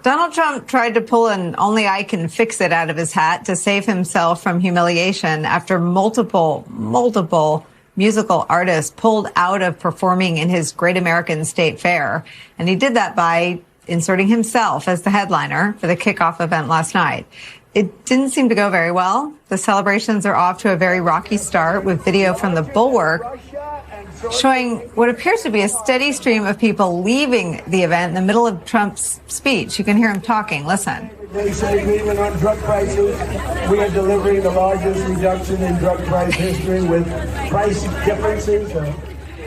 Donald Trump tried to pull an only I can fix it out of his hat to save himself from humiliation after multiple musical artists pulled out of performing in his Great American State Fair. And he did that by inserting himself as the headliner for the kickoff event last night. It didn't seem to go very well. The celebrations are off to a very rocky start with video from the Bulwark showing what appears to be a steady stream of people leaving the event in the middle of Trump's speech. You can hear him talking. Listen. They say even on drug prices, we are delivering the largest reduction in drug price history with price differences of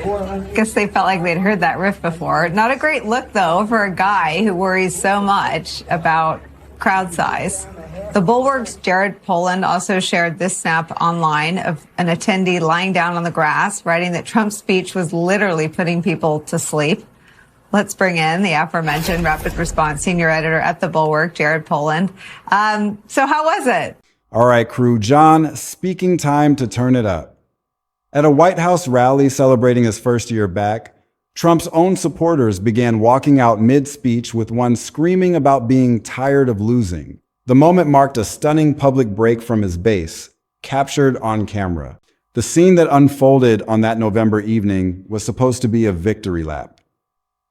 $400. Guess they felt like they'd heard that riff before. Not a great look, though, for a guy who worries so much about crowd size. The Bulwark's Jared Poland also shared this snap online of an attendee lying down on the grass, writing that Trump's speech was literally putting people to sleep. Let's bring in the aforementioned Rapid Response senior editor at the Bulwark, Jared Poland. So how was it? All right, crew. John, speaking time to turn it up. At a White House rally celebrating his first year back, Trump's own supporters began walking out mid-speech with one screaming about being tired of losing. The moment marked a stunning public break from his base, captured on camera. The scene that unfolded on that November evening was supposed to be a victory lap.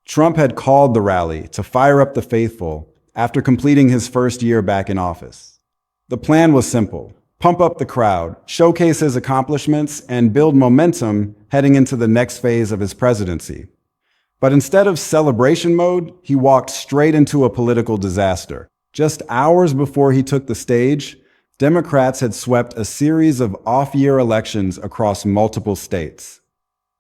Trump had called the rally to fire up the faithful after completing his first year back in office. The plan was simple: pump up the crowd, showcase his accomplishments, and build momentum heading into the next phase of his presidency. But instead of celebration mode, he walked straight into a political disaster. Just hours before he took the stage, Democrats had swept a series of off-year elections across multiple states.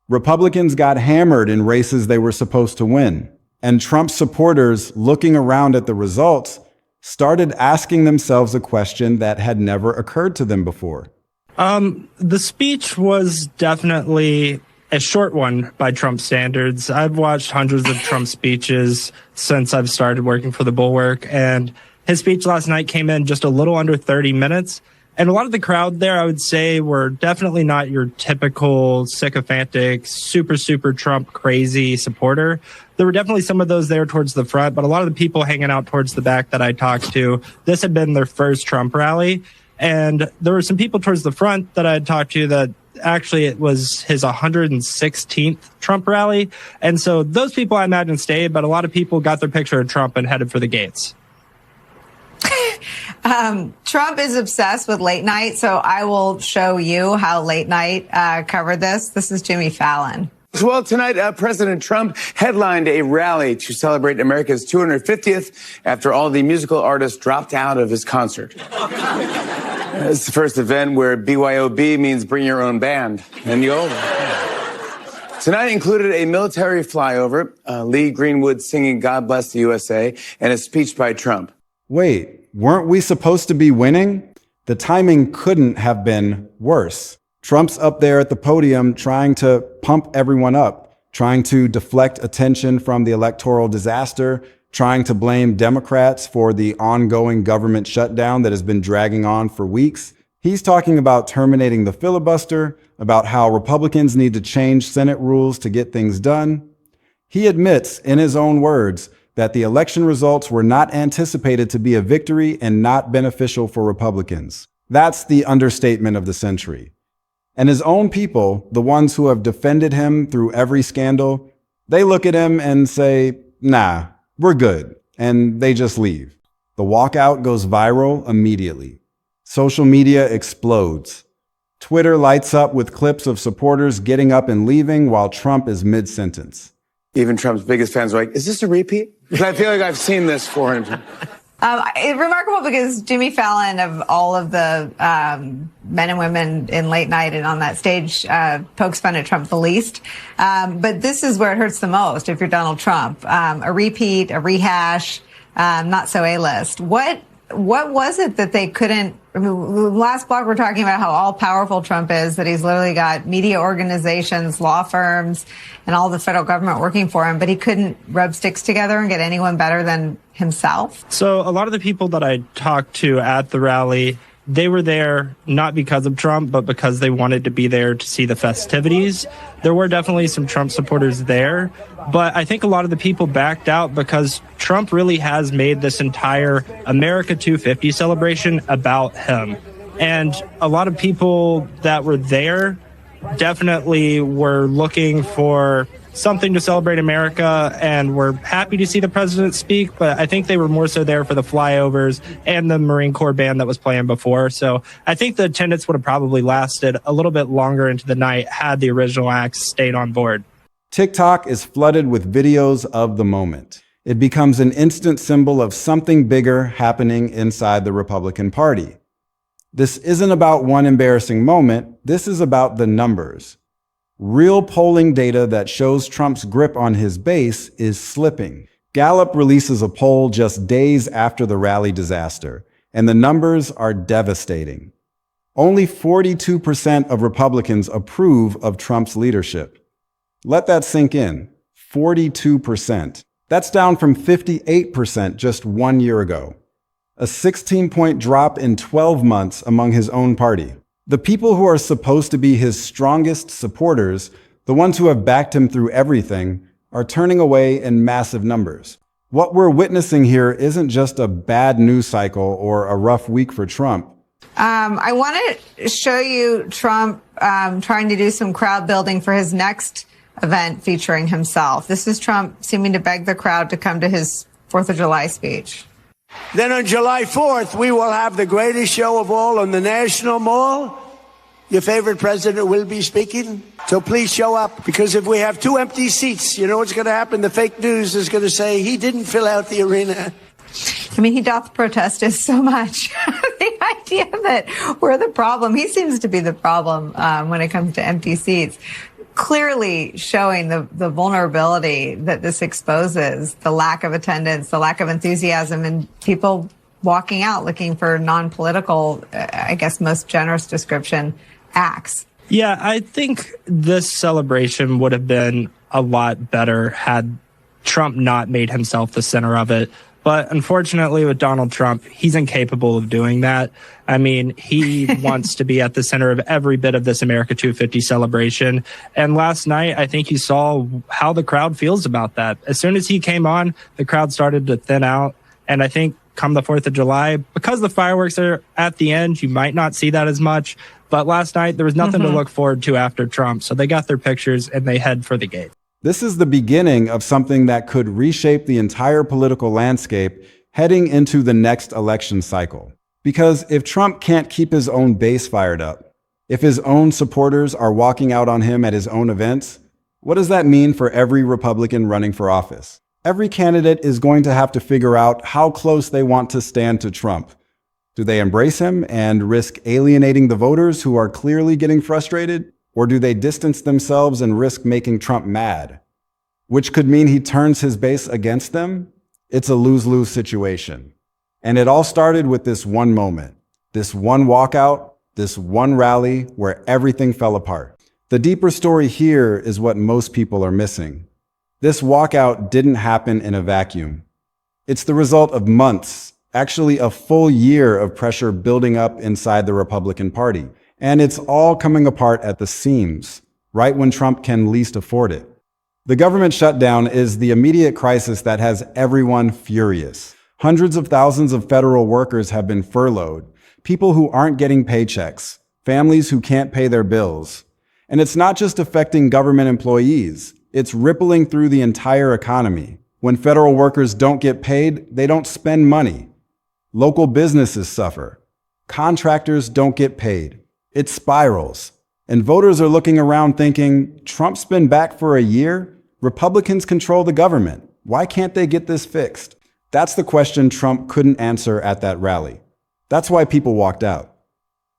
Republicans got hammered in races they were supposed to win, and Trump's supporters, looking around at the results, started asking themselves a question that had never occurred to them before. The speech was definitely a short one by Trump standards. I've watched hundreds of Trump speeches since I've started working for the Bulwark, and his speech last night came in just a little under 30 minutes. And a lot of the crowd there, I would say, were definitely not your typical sycophantic, super Trump crazy supporter. There were definitely some of those there towards the front, but a lot of the people hanging out towards the back that I talked to, this had been their first Trump rally. And there were some people towards the front that I had talked to that actually it was his 116th Trump rally. And so those people I imagine stayed, but a lot of people got their picture of Trump and headed for the gates. Trump is obsessed with late night, so I will show you how late night covered this. This is Jimmy Fallon. Well, tonight, President Trump headlined a rally to celebrate America's 250th after all the musical artists dropped out of his concert. It's the first event where BYOB means bring your own band. And Tonight included a military flyover, Lee Greenwood singing God Bless the USA, and a speech by Trump. Wait, weren't we supposed to be winning? The timing couldn't have been worse. Trump's up there at the podium trying to pump everyone up, trying to deflect attention from the electoral disaster, trying to blame Democrats for the ongoing government shutdown that has been dragging on for weeks. He's talking about terminating the filibuster, about how Republicans need to change Senate rules to get things done. He admits, in his own words, that the election results were not anticipated to be a victory and not beneficial for Republicans. That's the understatement of the century. And his own people, the ones who have defended him through every scandal, they look at him and say, nah, we're good, and they just leave. The walkout goes viral immediately. Social media explodes. Twitter lights up with clips of supporters getting up and leaving while Trump is mid-sentence. Even Trump's biggest fans are like, is this a repeat? Because I feel like I've seen this 400 It's remarkable because Jimmy Fallon, of all of the men and women in late night and on that stage, pokes fun at Trump the least. But this is where it hurts the most if you're Donald Trump. A repeat, a rehash, not so A-list. What was it that they couldn't? I mean, last block we're talking about how all-powerful Trump is, that he's literally got media organizations, law firms, and all the federal government working for him, but he couldn't rub sticks together and get anyone better than himself. So a lot of the people that I talked to at the rally they were there not because of Trump, but because they wanted to be there to see the festivities. There were definitely some Trump supporters there, but I think a lot of the people backed out because Trump really has made this entire America 250 celebration about him. And a lot of people that were there definitely were looking for something to celebrate America and were happy to see the president speak, but I think they were more so there for the flyovers and the Marine Corps band that was playing before. So I think the attendance would have probably lasted a little bit longer into the night had the original acts stayed on board. TikTok is flooded with videos of the moment. It becomes an instant symbol of something bigger happening inside the Republican Party. This isn't about one embarrassing moment. This is about the numbers. Real polling data that shows Trump's grip on his base is slipping. Gallup releases a poll just days after the rally disaster, and the numbers are devastating. Only 42% of Republicans approve of Trump's leadership. Let that sink in. 42%. That's down from 58% just 1 year ago. A 16-point drop in 12 months among his own party. The people who are supposed to be his strongest supporters, the ones who have backed him through everything, are turning away in massive numbers. What we're witnessing here isn't just a bad news cycle or a rough week for Trump. I want to show you Trump trying to do some crowd building for his next event featuring himself. This is Trump seeming to beg the crowd to come to his 4th of July speech. Then on July 4th, we will have the greatest show of all on the National Mall. Your favorite president will be speaking. So please show up, because if we have 2 empty seats, you know what's going to happen? The fake news is going to say he didn't fill out the arena. I mean, he doth protest us so much. The idea that we're the problem. He seems to be the problem when it comes to empty seats. Clearly showing the vulnerability that this exposes, the lack of attendance, the lack of enthusiasm, and people walking out looking for non-political, I guess most generous description, acts. Yeah, I think this celebration would have been a lot better had Trump not made himself the center of it. But unfortunately, with Donald Trump, he's incapable of doing that. I mean, he wants to be at the center of every bit of this America 250 celebration. And last night, I think you saw how the crowd feels about that. As soon as he came on, the crowd started to thin out. And I think come the 4th of July, because the fireworks are at the end, you might not see that as much. But last night, there was nothing to look forward to after Trump. So they got their pictures and they head for the gate. This is the beginning of something that could reshape the entire political landscape heading into the next election cycle. Because if Trump can't keep his own base fired up, if his own supporters are walking out on him at his own events, what does that mean for every Republican running for office? Every candidate is going to have to figure out how close they want to stand to Trump. Do they embrace him and risk alienating the voters who are clearly getting frustrated? Or do they distance themselves and risk making Trump mad? Which could mean he turns his base against them? It's a lose-lose situation. And it all started with this one moment, this one walkout, this one rally where everything fell apart. The deeper story here is what most people are missing. This walkout didn't happen in a vacuum. It's the result of months, actually a full year of pressure building up inside the Republican Party. And it's all coming apart at the seams, right when Trump can least afford it. The government shutdown is the immediate crisis that has everyone furious. Hundreds of thousands of federal workers have been furloughed, people who aren't getting paychecks, families who can't pay their bills. And it's not just affecting government employees, it's rippling through the entire economy. When federal workers don't get paid, they don't spend money. Local businesses suffer. Contractors don't get paid. It spirals. And voters are looking around thinking, Trump's been back for a year? Republicans control the government. Why can't they get this fixed? That's the question Trump couldn't answer at that rally. That's why people walked out.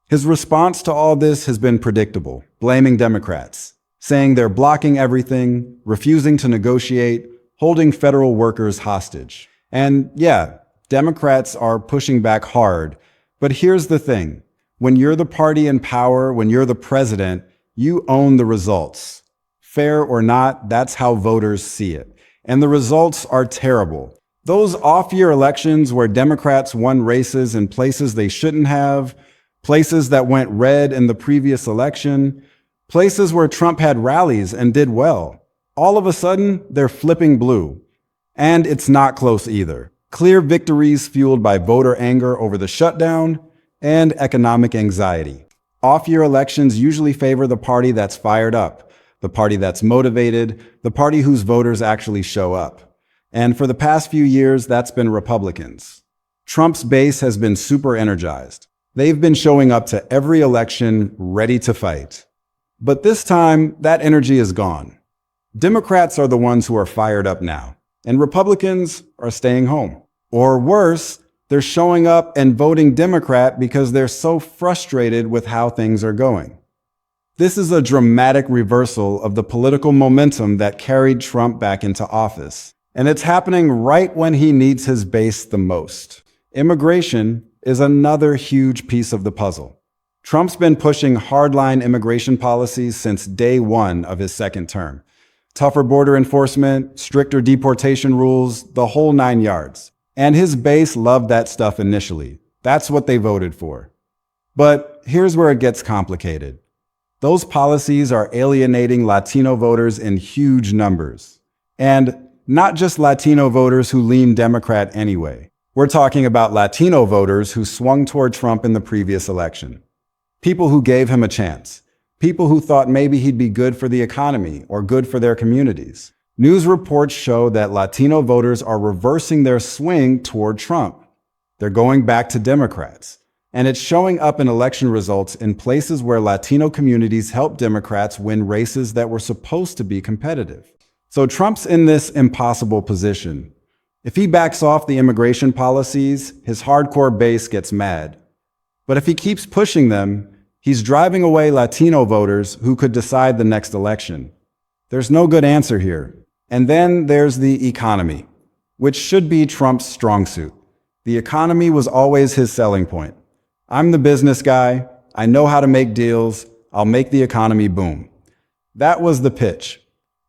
His response to all this has been predictable, blaming Democrats, saying they're blocking everything, refusing to negotiate, holding federal workers hostage. And yeah, Democrats are pushing back hard. But here's the thing. When you're the party in power, when you're the president, you own the results. Fair or not, that's how voters see it. And the results are terrible. Those off-year elections where Democrats won races in places they shouldn't have, Places that went red in the previous election, places where Trump had rallies and did well. All of a sudden, they're flipping blue. And it's not close either. Clear victories fueled by voter anger over the shutdown and economic anxiety. Off-year elections usually favor the party that's fired up, the party that's motivated, the party whose voters actually show up. And for the past few years, that's been Republicans. Trump's base has been super energized. They've been showing up to every election ready to fight. But this time, that energy is gone. Democrats are the ones who are fired up now, and Republicans are staying home. Or worse, they're showing up and voting Democrat because they're so frustrated with how things are going. This is a dramatic reversal of the political momentum that carried Trump back into office. And it's happening right when he needs his base the most. Immigration is another huge piece of the puzzle. Trump's been pushing hardline immigration policies since day one of his second term. Tougher border enforcement, stricter deportation rules, the whole 9 yards. And his base loved that stuff initially. That's what they voted for. But here's where it gets complicated. Those policies are alienating Latino voters in huge numbers. And not just Latino voters who lean Democrat anyway. We're talking about Latino voters who swung toward Trump in the previous election. People who gave him a chance. People who thought maybe he'd be good for the economy or good for their communities. News reports show that Latino voters are reversing their swing toward Trump. They're going back to Democrats. And it's showing up in election results in places where Latino communities helped Democrats win races that were supposed to be competitive. So Trump's in this impossible position. If he backs off the immigration policies, his hardcore base gets mad. But if he keeps pushing them, he's driving away Latino voters who could decide the next election. There's no good answer here. And then there's the economy, which should be Trump's strong suit. The economy was always his selling point. I'm the business guy. I know how to make deals. I'll make the economy boom. That was the pitch.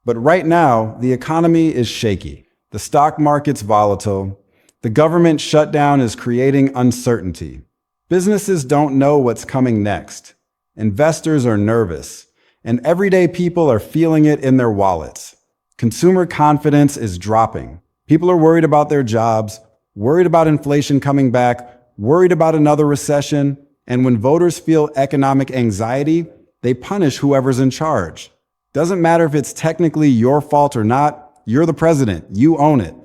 But right now, the economy is shaky. The stock market's volatile. The government shutdown is creating uncertainty. Businesses don't know what's coming next. Investors are nervous. And everyday people are feeling it in their wallets. Consumer confidence is dropping. People are worried about their jobs, worried about inflation coming back, worried about another recession. And when voters feel economic anxiety, they punish whoever's in charge. Doesn't matter if it's technically your fault or not. You're the president. You own it.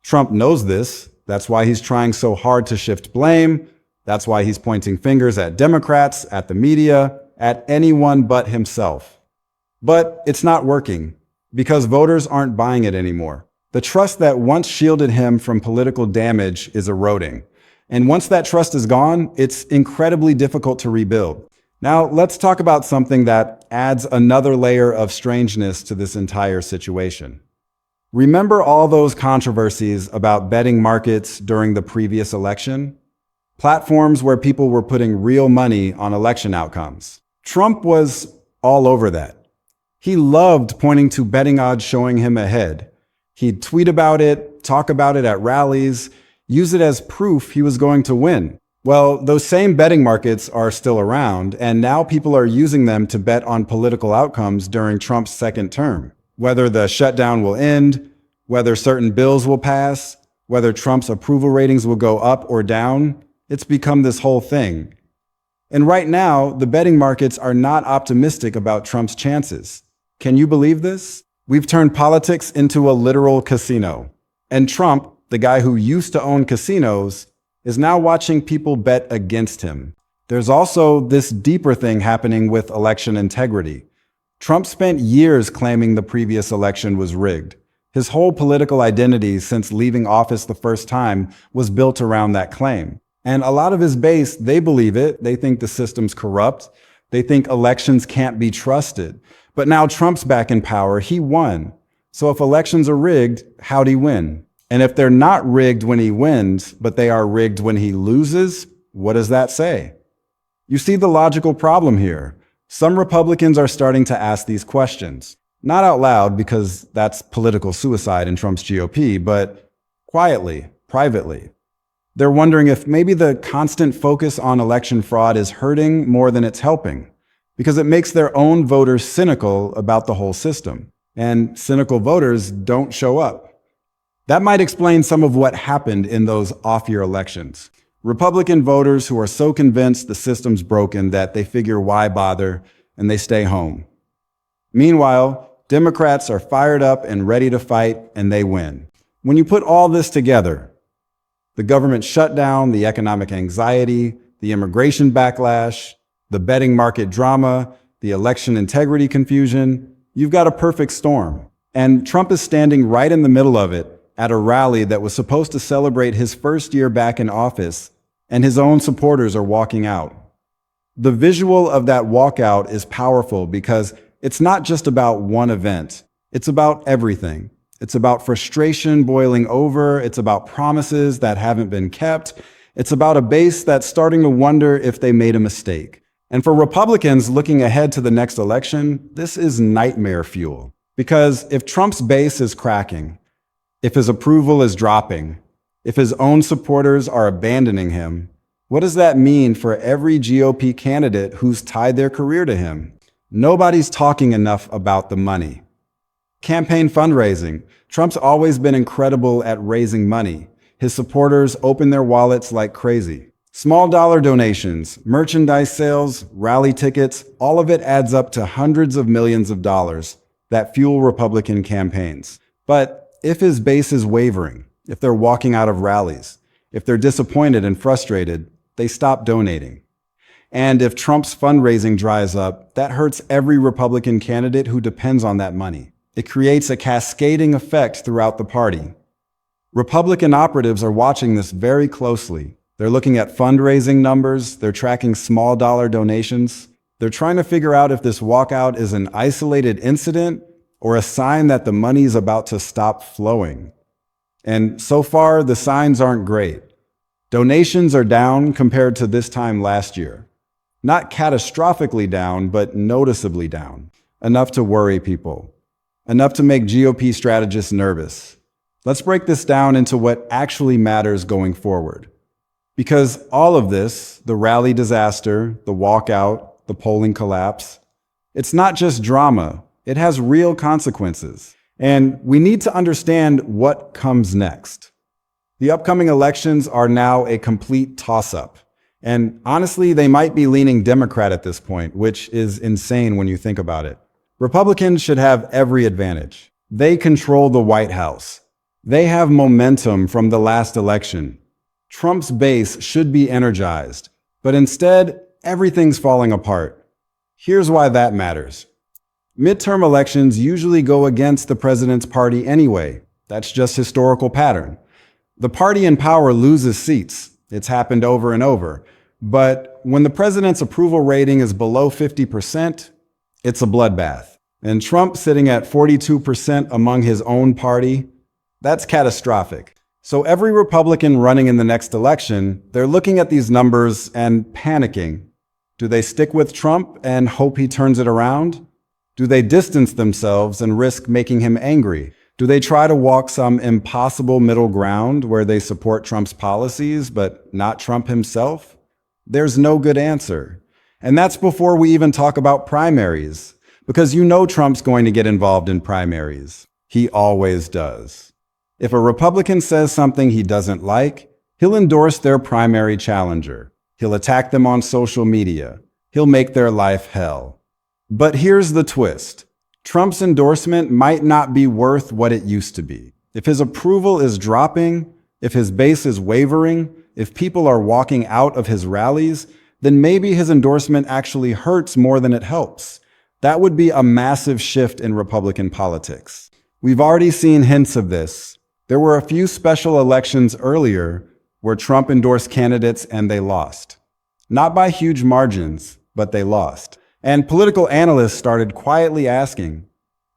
Trump knows this. That's why he's trying so hard to shift blame. That's why he's pointing fingers at Democrats, at the media, at anyone but himself. But it's not working because voters aren't buying it anymore. The trust that once shielded him from political damage is eroding. And once that trust is gone, it's incredibly difficult to rebuild. Now, let's talk about something that adds another layer of strangeness to this entire situation. Remember all those controversies about betting markets during the previous election? Platforms where people were putting real money on election outcomes. Trump was all over that. He loved pointing to betting odds showing him ahead. He'd tweet about it, talk about it at rallies, use it as proof he was going to win. Well, those same betting markets are still around, and now people are using them to bet on political outcomes during Trump's second term. Whether the shutdown will end, whether certain bills will pass, whether Trump's approval ratings will go up or down, it's become this whole thing. And right now, the betting markets are not optimistic about Trump's chances. Can you believe this? We've turned politics into a literal casino. And Trump, the guy who used to own casinos, is now watching people bet against him. There's also this deeper thing happening with election integrity. Trump spent years claiming the previous election was rigged. His whole political identity since leaving office the first time was built around that claim. And a lot of his base, they believe it. They think the system's corrupt. They think elections can't be trusted. But now Trump's back in power. He won. So if elections are rigged, how'd he win? And if they're not rigged when he wins, but they are rigged when he loses, what does that say? You see the logical problem here. Some Republicans are starting to ask these questions. Not out loud, because that's political suicide in Trump's GOP, but quietly, privately. They're wondering if maybe the constant focus on election fraud is hurting more than it's helping, because it makes their own voters cynical about the whole system. And cynical voters don't show up. That might explain some of what happened in those off-year elections. Republican voters who are so convinced the system's broken that they figure why bother, and they stay home. Meanwhile, Democrats are fired up and ready to fight, and they win. When you put all this together, the government shutdown, the economic anxiety, the immigration backlash, the betting market drama, the election integrity confusion, you've got a perfect storm. And Trump is standing right in the middle of it at a rally that was supposed to celebrate his first year back in office, and his own supporters are walking out. The visual of that walkout is powerful because it's not just about one event. It's about everything. It's about frustration boiling over. It's about promises that haven't been kept. It's about a base that's starting to wonder if they made a mistake. And for Republicans looking ahead to the next election, this is nightmare fuel. Because if Trump's base is cracking, if his approval is dropping, if his own supporters are abandoning him, what does that mean for every GOP candidate who's tied their career to him? Nobody's talking enough about the money. Campaign fundraising. Trump's always been incredible at raising money. His supporters open their wallets like crazy. Small dollar donations, merchandise sales, rally tickets, all of it adds up to hundreds of millions of dollars that fuel Republican campaigns. But if his base is wavering, if they're walking out of rallies, if they're disappointed and frustrated, they stop donating. And if Trump's fundraising dries up, that hurts every Republican candidate who depends on that money. It creates a cascading effect throughout the party. Republican operatives are watching this very closely. They're looking at fundraising numbers, they're tracking small dollar donations. They're trying to figure out if this walkout is an isolated incident or a sign that the money's about to stop flowing. And so far, the signs aren't great. Donations are down compared to this time last year. Not catastrophically down, but noticeably down. Enough to worry people. Enough to make GOP strategists nervous. Let's break this down into what actually matters going forward. Because all of this, the rally disaster, the walkout, the polling collapse, it's not just drama. It has real consequences. And we need to understand what comes next. The upcoming elections are now a complete toss-up. And honestly, they might be leaning Democrat at this point, which is insane when you think about it. Republicans should have every advantage. They control the White House. They have momentum from the last election. Trump's base should be energized, but instead, everything's falling apart. Here's why that matters. Midterm elections usually go against the president's party anyway. That's just historical pattern. The party in power loses seats. It's happened over and over. But when the president's approval rating is below 50%, it's a bloodbath. And Trump sitting at 42% among his own party, that's catastrophic. So every Republican running in the next election, they're looking at these numbers and panicking. Do they stick with Trump and hope he turns it around? Do they distance themselves and risk making him angry? Do they try to walk some impossible middle ground where they support Trump's policies but not Trump himself? There's no good answer. And that's before we even talk about primaries, because you know Trump's going to get involved in primaries. He always does. If a Republican says something he doesn't like, he'll endorse their primary challenger. He'll attack them on social media. He'll make their life hell. But here's the twist. Trump's endorsement might not be worth what it used to be. If his approval is dropping, if his base is wavering, if people are walking out of his rallies, then maybe his endorsement actually hurts more than it helps. That would be a massive shift in Republican politics. We've already seen hints of this. There were a few special elections earlier where Trump endorsed candidates and they lost. Not by huge margins, but they lost. And political analysts started quietly asking,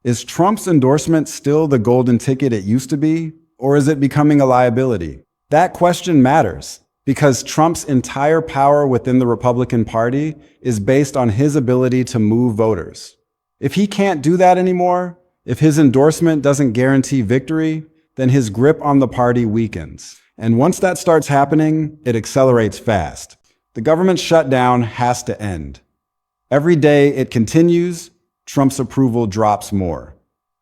is Trump's endorsement still the golden ticket it used to be, or is it becoming a liability? That question matters because Trump's entire power within the Republican Party is based on his ability to move voters. If he can't do that anymore, if his endorsement doesn't guarantee victory, then his grip on the party weakens. And once that starts happening, it accelerates fast. The government shutdown has to end. Every day it continues, Trump's approval drops more.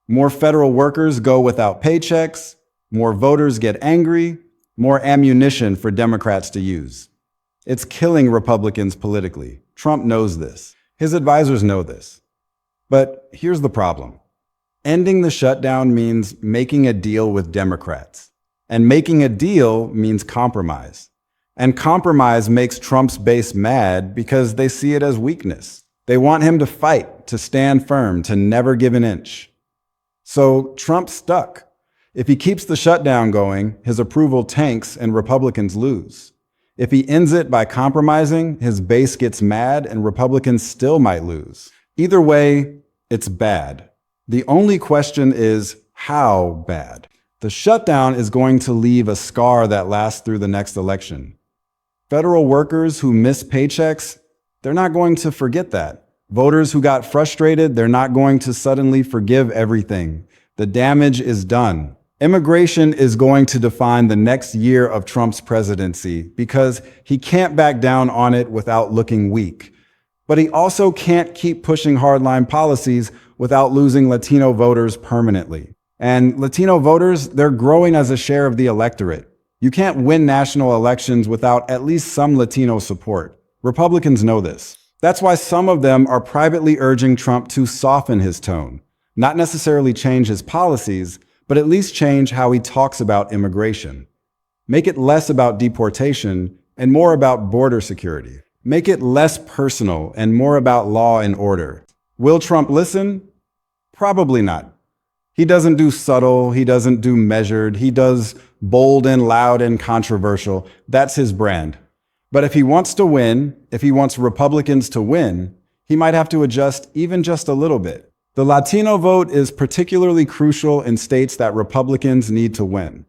More federal workers go without paychecks, more voters get angry, more ammunition for Democrats to use. It's killing Republicans politically. Trump knows this. His advisors know this. But here's the problem. Ending the shutdown means making a deal with Democrats. And making a deal means compromise. And compromise makes Trump's base mad because they see it as weakness. They want him to fight, to stand firm, to never give an inch. So Trump's stuck. If he keeps the shutdown going, his approval tanks and Republicans lose. If he ends it by compromising, his base gets mad and Republicans still might lose. Either way, it's bad. The only question is how bad. The shutdown is going to leave a scar that lasts through the next election. Federal workers who miss paychecks, they're not going to forget that. Voters who got frustrated, they're not going to suddenly forgive everything. The damage is done. Immigration is going to define the next year of Trump's presidency because he can't back down on it without looking weak. But he also can't keep pushing hardline policies without losing Latino voters permanently. And Latino voters, they're growing as a share of the electorate. You can't win national elections without at least some Latino support. Republicans know this. That's why some of them are privately urging Trump to soften his tone, not necessarily change his policies, but at least change how he talks about immigration. Make it less about deportation and more about border security. Make it less personal and more about law and order. Will Trump listen? Probably not. He doesn't do subtle, he doesn't do measured, he does bold and loud and controversial. That's his brand. But if he wants to win, if he wants Republicans to win, he might have to adjust even just a little bit. The Latino vote is particularly crucial in states that Republicans need to win.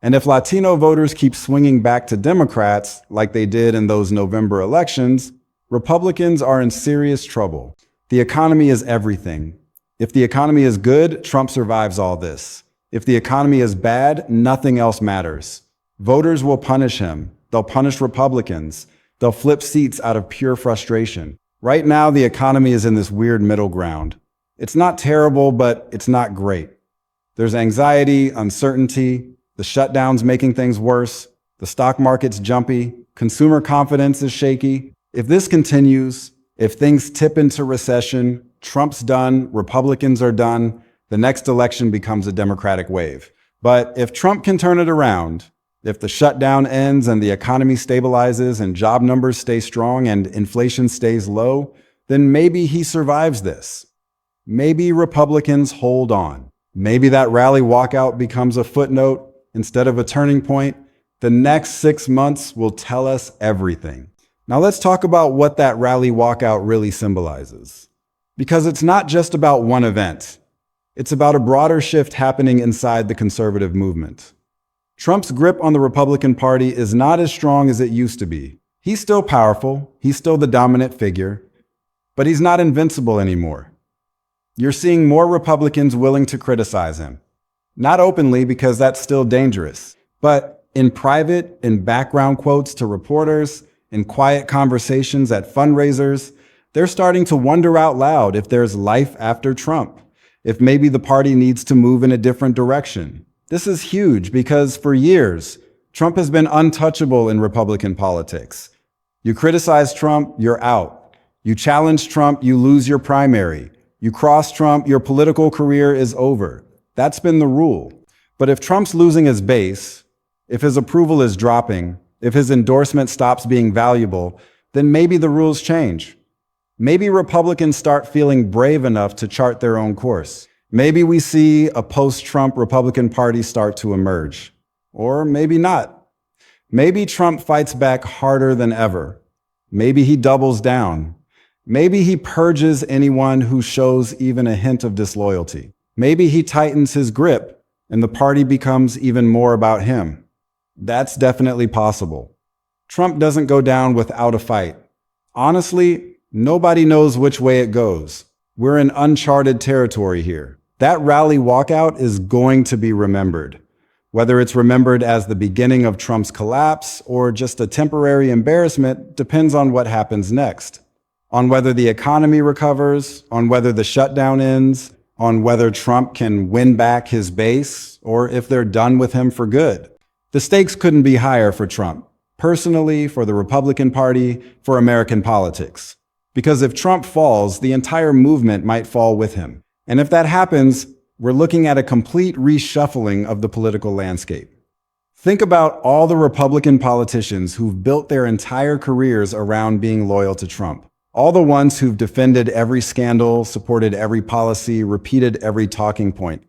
And if Latino voters keep swinging back to Democrats, like they did in those November elections, Republicans are in serious trouble. The economy is everything. If the economy is good, Trump survives all this. If the economy is bad, nothing else matters. Voters will punish him. They'll punish Republicans. They'll flip seats out of pure frustration. Right now, the economy is in this weird middle ground. It's not terrible, but it's not great. There's anxiety, uncertainty, the shutdown's making things worse, the stock market's jumpy, consumer confidence is shaky. If this continues, if things tip into recession, Trump's done, Republicans are done, the next election becomes a Democratic wave. But if Trump can turn it around, if the shutdown ends and the economy stabilizes and job numbers stay strong and inflation stays low, then maybe he survives this. Maybe Republicans hold on. Maybe that rally walkout becomes a footnote instead of a turning point. The next 6 months will tell us everything. Now let's talk about what that rally walkout really symbolizes. Because it's not just about one event. It's about a broader shift happening inside the conservative movement. Trump's grip on the Republican Party is not as strong as it used to be. He's still powerful, he's still the dominant figure, but he's not invincible anymore. You're seeing more Republicans willing to criticize him. Not openly, because that's still dangerous, but in private, in background quotes to reporters, in quiet conversations at fundraisers, they're starting to wonder out loud if there's life after Trump, if maybe the party needs to move in a different direction. This is huge because for years, Trump has been untouchable in Republican politics. You criticize Trump, you're out. You challenge Trump, you lose your primary. You cross Trump, your political career is over. That's been the rule. But if Trump's losing his base, if his approval is dropping, if his endorsement stops being valuable, then maybe the rules change. Maybe Republicans start feeling brave enough to chart their own course. Maybe we see a post-Trump Republican Party start to emerge. Or maybe not. Maybe Trump fights back harder than ever. Maybe he doubles down. Maybe he purges anyone who shows even a hint of disloyalty. Maybe he tightens his grip and the party becomes even more about him. That's definitely possible. Trump doesn't go down without a fight. Honestly, nobody knows which way it goes. We're in uncharted territory here. That rally walkout is going to be remembered. Whether it's remembered as the beginning of Trump's collapse or just a temporary embarrassment depends on what happens next. On whether the economy recovers, on whether the shutdown ends, on whether Trump can win back his base, or if they're done with him for good. The stakes couldn't be higher for Trump, personally, for the Republican Party, for American politics. Because if Trump falls, the entire movement might fall with him. And if that happens, we're looking at a complete reshuffling of the political landscape. Think about all the Republican politicians who've built their entire careers around being loyal to Trump. All the ones who've defended every scandal, supported every policy, repeated every talking point.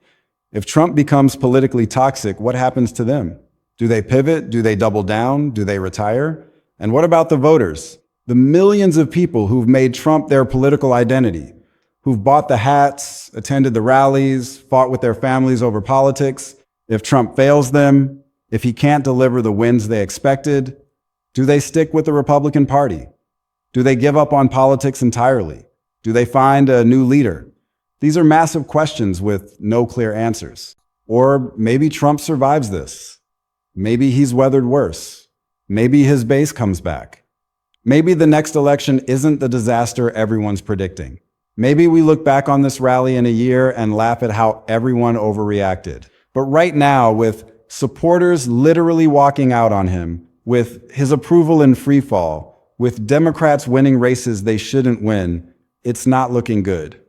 If Trump becomes politically toxic, what happens to them? Do they pivot? Do they double down? Do they retire? And what about the voters? The millions of people who've made Trump their political identity, who've bought the hats, attended the rallies, fought with their families over politics. If Trump fails them, if he can't deliver the wins they expected, do they stick with the Republican Party? Do they give up on politics entirely? Do they find a new leader? These are massive questions with no clear answers. Or maybe Trump survives this. Maybe he's weathered worse. Maybe his base comes back. Maybe the next election isn't the disaster everyone's predicting. Maybe we look back on this rally in a year and laugh at how everyone overreacted. But right now, with supporters literally walking out on him, with his approval in free fall, with Democrats winning races they shouldn't win, it's not looking good.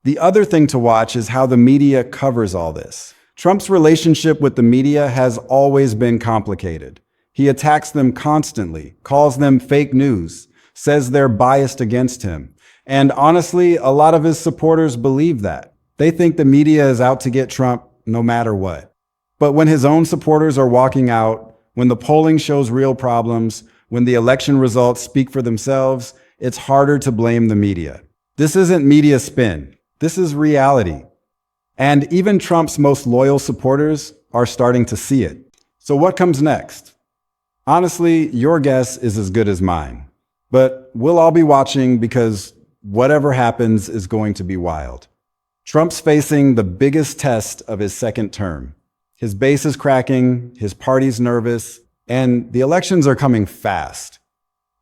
The other thing to watch is how the media covers all this. Trump's relationship with the media has always been complicated. He attacks them constantly, calls them fake news, says they're biased against him. And honestly, a lot of his supporters believe that. They think the media is out to get Trump no matter what. But when his own supporters are walking out, when the polling shows real problems, when the election results speak for themselves, it's harder to blame the media. This isn't media spin. This is reality. And even Trump's most loyal supporters are starting to see it. So what comes next? Honestly, your guess is as good as mine. But we'll all be watching because whatever happens is going to be wild. Trump's facing the biggest test of his second term. His base is cracking, his party's nervous, and the elections are coming fast.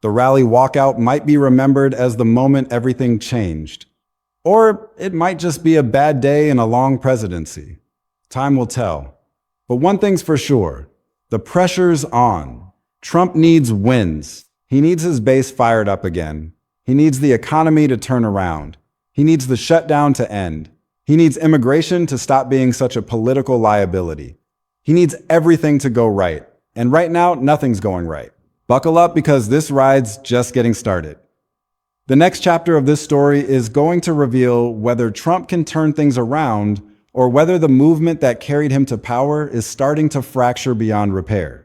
The rally walkout might be remembered as the moment everything changed. Or it might just be a bad day in a long presidency. Time will tell. But one thing's for sure, the pressure's on. Trump needs wins. He needs his base fired up again. He needs the economy to turn around. He needs the shutdown to end. He needs immigration to stop being such a political liability. He needs everything to go right. And right now, nothing's going right. Buckle up because this ride's just getting started. The next chapter of this story is going to reveal whether Trump can turn things around or whether the movement that carried him to power is starting to fracture beyond repair.